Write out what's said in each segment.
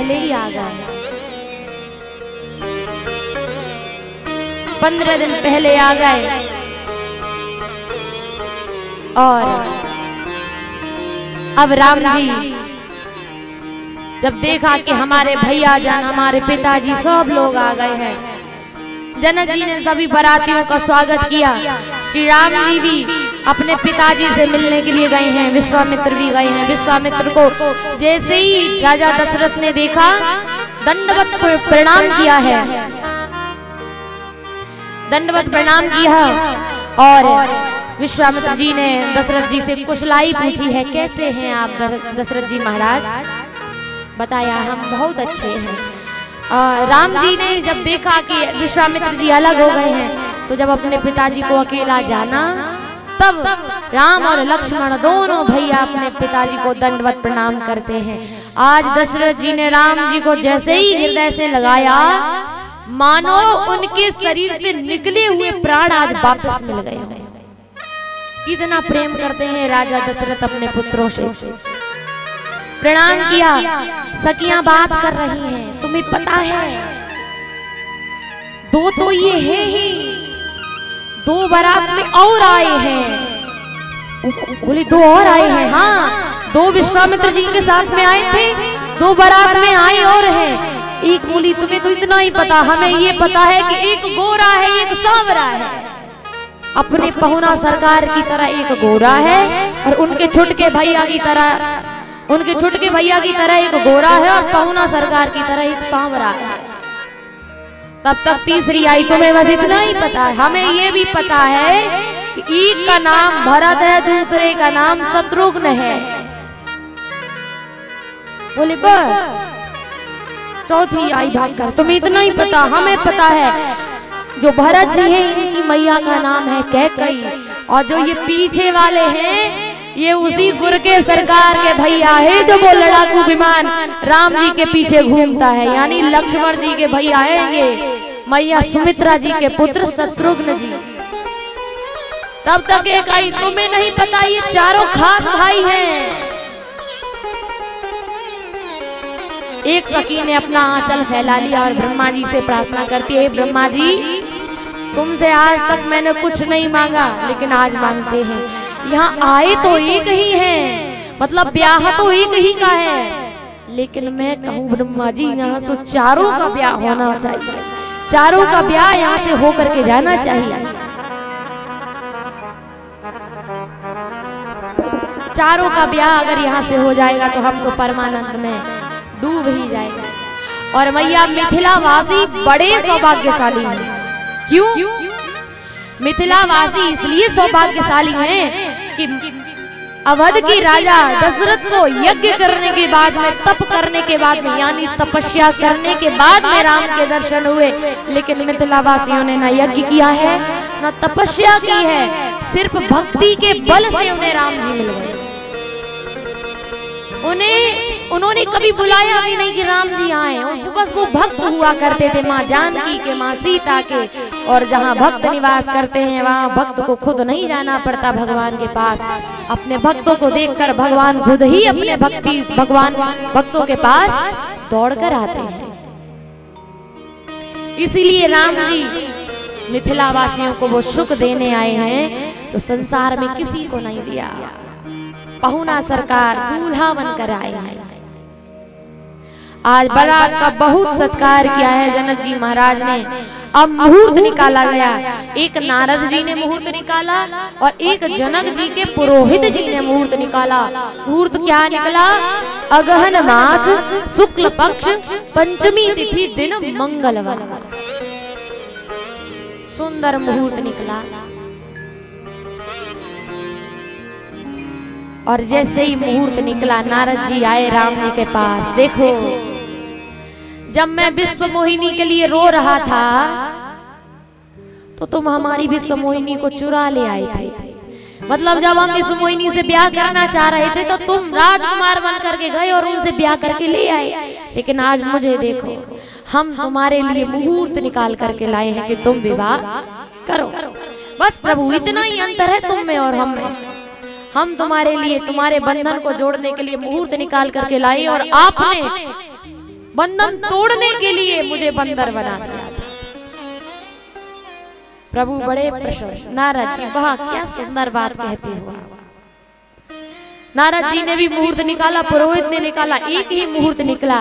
पहले ही आ गए, 15 दिन पहले आ गए। और अब राम जी जब देखा कि हमारे भैया जान, हमारे पिताजी सब लोग आ गए हैं, जनक जी ने सभी बारातियों का स्वागत किया। श्री राम जी भी अपने पिताजी से मिलने के लिए गए हैं, विश्वामित्र भी गए हैं। विश्वामित्र को जैसे ही राजा दशरथ ने देखा, दंडवत प्रणाम किया है, दंडवत प्रणाम किया। और विश्वामित्र जी ने दशरथ जी से कुशलाई पूछी है, कैसे हैं आप दशरथ जी महाराज? बताया हम बहुत अच्छे हैं। राम जी ने जब देखा कि विश्वामित्र जी अलग हो गए हैं, तो जब अपने पिताजी को अकेला जाना, तब राम और लक्ष्मण दोनों भैया अपने पिताजी को दंडवत प्रणाम करते हैं। आज दशरथ जी ने राम जी को जैसे ही हृदय से लगाया, मानो उनके शरीर से निकले हुए प्राण आज वापस मिल गए। इतना प्रेम करते हैं राजा दशरथ अपने पुत्रों से। प्रणाम किया, सखियां बात कर रही हैं, तुम्हें पता है दो तो ये है ही, 2 बारात में और आए हैं। बोली 2 और आए हैं? हाँ, 2 विश्वामित्र जी के साथ में आए थे, 2 बारात में आए और हैं। एक बोली तुम्हें तो इतना ही पता, हमें ये पता है कि एक गोरा है एक सांवरा है। अपने पहुना सरकार की तरह एक गोरा है और उनके छुटके भैया की तरह एक गोरा है और पहुना सरकार की तरह एक सांवरा है। तब तक तीसरी आई, तुम्हें बस इतना ही पता है। हमें ये भी पता है कि एक का नाम भरत है, दूसरे का नाम शत्रुघ्न है। बोले बस चौथी आई भागकर, तुम्हें इतना ही पता? हमें पता है जो भरत जी हैं इनकी मैया का नाम है कैकई, और जो ये पीछे वाले हैं ये उसी गुर के सरकार के भैया है, जो वो लड़ाकू विमान राम जी के पीछे घूमता है, यानी लक्ष्मण जी के भैया है ये मैया सुमित्रा जी के पुत्र शत्रुघ्न जी। तब तक एक आई, तुम्हें नहीं पता ये चारों खास भाई हैं। एक सखी ने अपना आंचल फैला लिया और ब्रह्मा जी से प्रार्थना करती है, ब्रह्मा जी तुमसे आज तक मैंने कुछ नहीं मांगा, लेकिन आज मांगते हैं। यहाँ आए तो एक ही हैं, मतलब ब्याह तो एक ही का है, लेकिन मैं कहूँ ब्रह्मा जी यहाँ से चारों का ब्याह होना चाहिए, चारों का ब्याह यहाँ से होकर के जाना चाहिए। चारों का ब्याह अगर यहाँ से हो जाएगा तो हम तो परमानंद में डूब ही जाएगा। और मैया मिथिलावासी बड़े सौभाग्यशाली हैं। क्यों? मिथिलावासी इसलिए सौभाग्यशाली हैं कि अवध की राजा दशरथ को यज्ञ करने के बाद में, तप करने के बाद में, यानी तपस्या करने के बाद में राम के दर्शन हुए, लेकिन मिथिलावासियों ने न यज्ञ किया है न तपस्या की है, सिर्फ भक्ति के बल से उन्हें राम जी मिल गए। उन्होंने कभी बुलाया भी नहीं कि राम जी आए, बस वो भक्त हुआ करते थे माँ जानकी के, माँ सीता के। और जहाँ भक्त निवास करते हैं वहाँ भक्त को खुद नहीं जाना पड़ता भगवान के पास, अपने भक्तों को देखकर भगवान खुद ही अपने भगवान भक्तों के पास दौड़कर आते हैं। इसीलिए राम जी मिथिलावासियों को वो सुख देने आए हैं तो संसार में किसी को नहीं दिया। पहुना सरकार दूल्हा बनकर आए हैं। आज बारात का बहुत सत्कार किया है जनक जी महाराज ने। अब मुहूर्त निकाला गया, एक नारद जी ने मुहूर्त निकाला और एक जनक जी के पुरोहित जी ने मुहूर्त निकाला। मुहूर्त क्या निकला? अगहन मास शुक्ल पक्ष पंचमी तिथि दिन मंगलवार। सुंदर मुहूर्त निकला। और जैसे ही मुहूर्त निकला नारद जी आए राम जी के पास। देखो, जब मैं विश्व मोहिनी के लिए रो रहा था तो तुम हमारी विश्व मोहिनी को चुरा ले आए थे। मतलब जब हम विश्व मोहिनी से ब्याह करना चाह रहे थे तो तुम राजकुमार बन करके गए और उनसे ब्याह करके ले आए। लेकिन आज मुझे देखो, हम तुम्हारे लिए मुहूर्त निकाल करके लाए हैं कि तुम विवाह करो। बस प्रभु, इतना ही अंतर है तुम में और हम में। हम तुम्हारे लिए, तुम्हारे बंधन को जोड़ने के लिए मुहूर्त निकाल करके लाए और आपने बंधन तोड़ने के लिए मुझे बंदर बना दिया था। प्रभु बड़े प्रसन्न। नारद जी, वाह क्या सुंदर बात कहते हो। नारद जी ने भी मुहूर्त निकाला, पुरोहित ने निकाला, एक ही मुहूर्त निकला।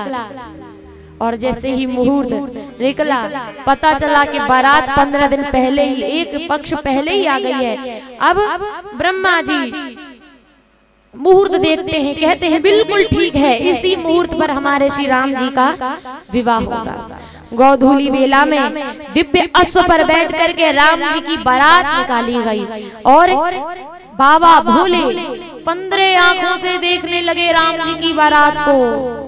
और जैसे ही मुहूर्त निकला पता चला कि बारात 15 दिन पहले ही, एक पक्ष पहले ही आ गई है। अब ब्रह्मा जी मुहूर्त देखते हैं, कहते हैं बिल्कुल ठीक है, इसी मुहूर्त पर हमारे श्री राम जी का विवाह होगा। गोधूली वेला में दिव्य अश्व पर बैठ करके राम जी की बारात निकाली गई और बाबा भोले 15 आंखों से देखने लगे राम जी की बारात को।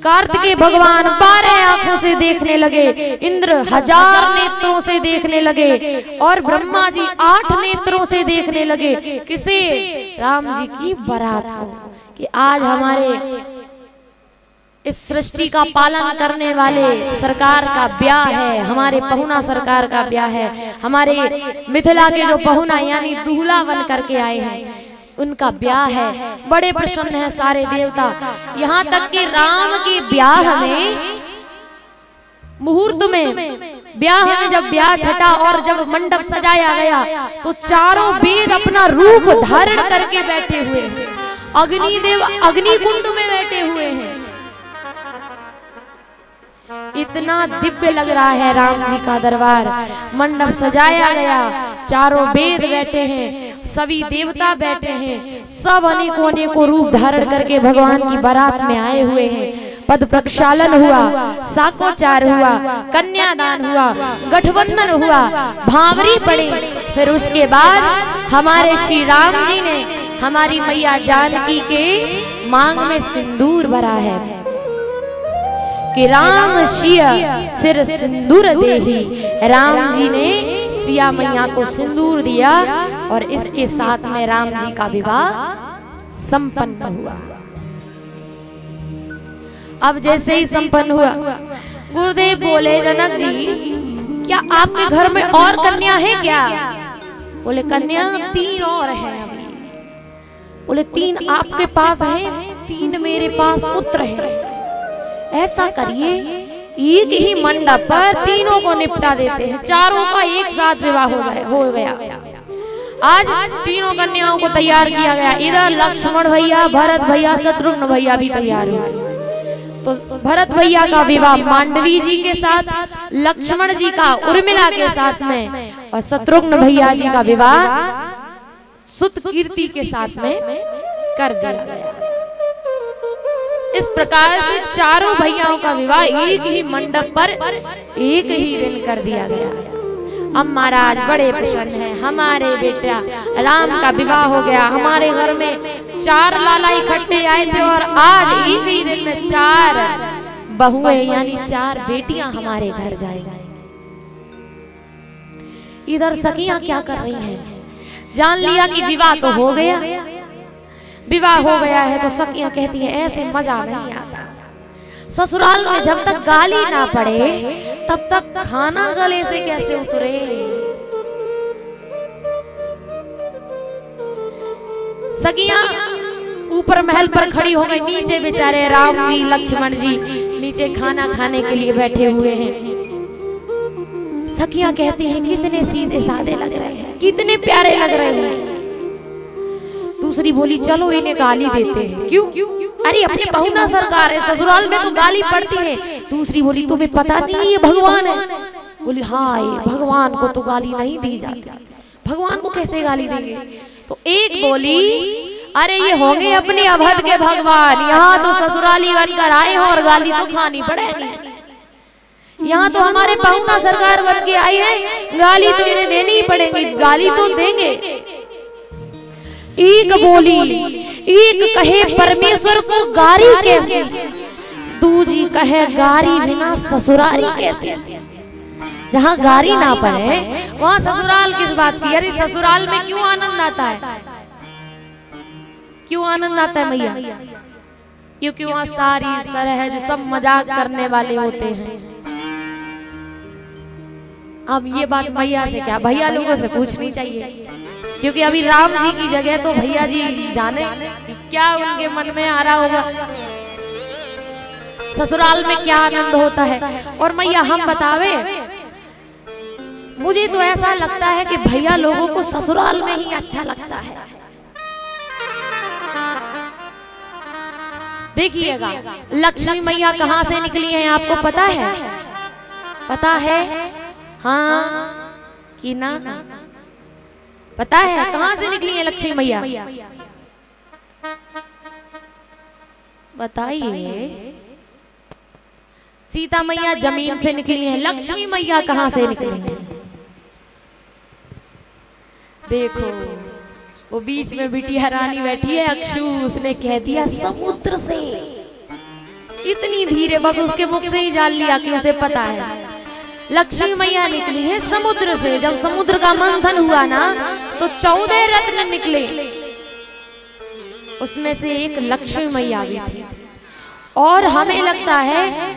कार्तिकेय भगवान 12 आंखों से देखने लगे, इंद्र 1000 नेत्रों से देखने लगे और ब्रह्मा जी 8 नेत्रों से देखने लगे। किसे? राम जी की बारात को। कि आज हमारे इस सृष्टि का पालन करने वाले सरकार का ब्याह है, हमारे पहुना सरकार का ब्याह है। हमारे मिथिला के जो पहुना यानी दूल्हा बन करके आए हैं उनका ब्याह है। बड़े प्रसन्न हैं सारे देवता। यहाँ तक कि राम के ब्याह में मुहूर्त में ब्याह में जब ब्याह छटा और जब मंडप सजाया गया तो चारों वेद अपना रूप धारण करके बैठे हुए हैं। अग्निदेव अग्निकुंड में बैठे हुए हैं। इतना दिव्य लग रहा है राम जी का दरबार। मंडप सजाया गया, चारों वेद बैठे हैं, सभी देवता बैठे हैं, सब अनेकों अनेकों रूप धारण करके भगवान की बारात में आए हुए हैं। पद प्रक्षालन हुआ, साकोचार हुआ, कन्यादान हुआ, गठबंधन हुआ, भावरी पड़ी। फिर उसके बाद हमारे श्री राम जी ने हमारी मैया जानकी के मांग में सिंदूर भरा है कि राम सिया सिर सिंदूर देही। राम जी ने सिया मैया को सिंदूर दिया और इसके साथ में राम जी का विवाह संपन्न हुआ। अब जैसे ही संपन्न हुआ गुरुदेव बोले, जनक जी क्या आपके घर में और कन्या है क्या? बोले कन्या 3 और है अभी। बोले 3 आपके पास है, 3 मेरे पास पुत्र है। ऐसा करिए एक ही मंडप पर तीनों को निपटा देते हैं, चारों का एक साथ विवाह हो गया। आज तीनों कन्याओं को तैयार किया गया। इधर लक्ष्मण भैया, भरत भैया, शत्रुघ्न भैया भी तैयार हुए। तो भरत भैया का विवाह मांडवी जी के साथ, लक्ष्मण जी का उर्मिला के साथ में और शत्रुघ्न भैया जी का विवाह सुतकीर्ति के साथ में कर दिया गया। इस प्रकार से चारों भैयाओं का विवाह एक ही मंडप पर एक ही दिन कर दिया गया। अब महाराज बड़े प्रसन्न हैं, हमारे बेटा राम का विवाह हो गया। hमारे घर में 4 लाला इकट्ठे आए थे और आज एक ही दिन में 4 बहुएं यानी 4 बेटियां हमारे घर जाएंगी। इधर सखियां क्या कर रही हैं? जान लिया कि विवाह तो हो गया, विवाह हो गया है तो सखियां कहती हैं ऐसे मजा नहीं आता। ससुराल में जब तक गाली ना पड़े तब तक खाना गले से कैसे उतरे। सखियां ऊपर महल पर खड़ी हो गई, नीचे बेचारे राम जी लक्ष्मण जी नीचे खाना खाने के लिए बैठे हुए हैं। सखियां कहती हैं कितने सीधे साधे लग रहे हैं, कितने प्यारे लग रहे हैं। दूसरी बोली चलो इन्हें गाली देते हैं। क्यों? अरे अपने पहुना सरकार है, ससुराल में तो गाली पड़ती है। दूसरी बोली तुम्हें पता नहीं ये भगवान है? बोली हाँ ये भगवान को तो गाली नहीं दी जाती, भगवान को कैसे गाली देंगे? तो एक बोली अरे ये होंगे अपने अवध के भगवान, यहाँ तो ससुराली बनकर आए हो और गाली तो खानी पड़ेगी। यहाँ तो हमारे पहुना सरकार बन के आई है, गाली तो इन्हें देनी ही पड़ेगी, गाली तो देंगे। एक बोली, एक कहे परमेश्वर को गारी कैसे, दूजी कहे गारी बिना ससुरारी कैसे। जहाँ गारी ना पड़े वहाँ ससुराल किस बात की? अरे ससुराल में क्यों आनंद आता है? क्यों आनंद आता है मैया? क्योंकि वहाँ सारी सरहज सब मजाक करने वाले होते हैं। अब ये बात मैया से क्या, भैया लोगों से पूछनी चाहिए, क्योंकि अभी राम जी की जगह तो भैया जी जाने क्या उनके मन में आ रहा होगा। ससुराल में क्या आनंद होता है। और मैया हम बतावे, मुझे तो ऐसा लगता है कि भैया लोगों को ससुराल में ही अच्छा लगता है। देखिएगा लक्ष्मी मैया कहाँ से निकली हैं आपको पता है? पता है? हाँ कि ना? पता है कहाँ से निकली है लक्ष्मी मैया? बताइए। सीता मैया जमीन से निकली है, लक्ष्मी मैया कहाँ से निकली है? देखो वो बीच में बिटिया रानी बैठी है अक्षु, उसने कह दिया समुद्र से। इतनी धीरे, बस उसके मुख से ही जान लिया कि उसे पता है। लक्ष्मी मैया निकली है समुद्र से। जब समुद्र का मंथन हुआ ना तो 14 रत्न निकले, उसमें से एक लक्ष्मी मैया भी थी। और हमें लगता है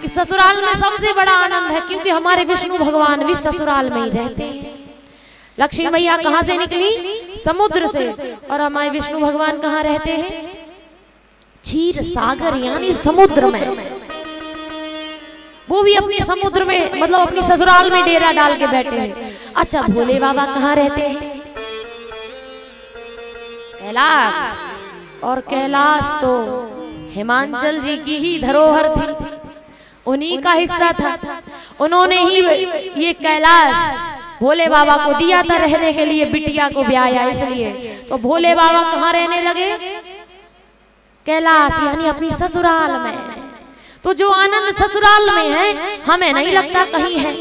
कि ससुराल में सबसे बड़ा आनंद है, क्योंकि हमारे विष्णु भगवान भी ससुराल में ही रहते हैं। लक्ष्मी मैया कहाँ से निकली? समुद्र से। और हमारे विष्णु भगवान कहाँ रहते हैं? क्षीर सागर यानी समुद्र में। वो भी अपनी समुद्र में, मतलब अपनी ससुराल में डेरा डाल के बैठे हैं। अच्छा भोले बाबा कहाँ रहते हैं? कैलाश। और कैलाश तो हिमाचल जी की ही धरोहर थी, उन्हीं का हिस्सा था। उन्होंने ही ये कैलाश भोले बाबा को दिया था रहने के लिए, बिटिया को ब्याया इसलिए। तो भोले बाबा कहाँ रहने लगे? कैलाश यानी अपनी ससुराल में। तो जो आनंद ससुराल में है हमें नहीं लगता कहीं है।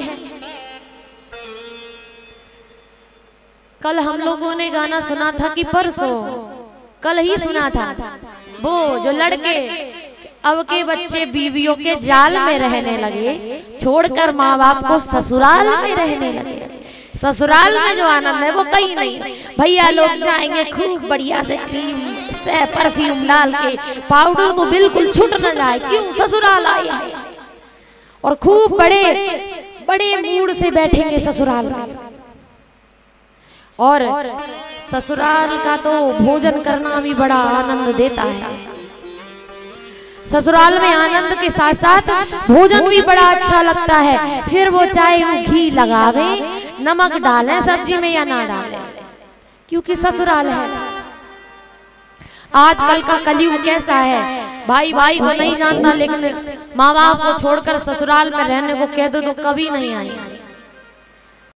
कल हम लोगों ने गाना सुना था कि परसों, कल ही सुना था, वो जो लड़के अब के बच्चे बीवियों के जाल में रहने लगे, छोड़कर माँ बाप को ससुराल में रहने लगे। ससुराल में जो आनंद है वो कहीं नहीं। भैया लोग जाएंगे खूब बढ़िया से क्रीम से परफ्यूम डाल के, पाउडर तो बिल्कुल छूट न जाए, क्यों ससुराल आए हैं। और खूब बड़े बड़े मूड से बैठेंगे ससुराल में। और ससुराल का तो भोजन करना भी बड़ा आनंद देता है। ससुराल में आनंद के साथ साथ भोजन भी बड़ा अच्छा लगता है। फिर वो चाहे वो घी लगावे, नमक डालें सब्जी में या ना डालें, क्योंकि ससुराल है। आजकल का कलयुग कैसा है, भाई भाई को नहीं जानता, लेकिन माँ बाप को छोड़कर ससुराल में रहने को कह दो तो कभी नहीं आएंगे।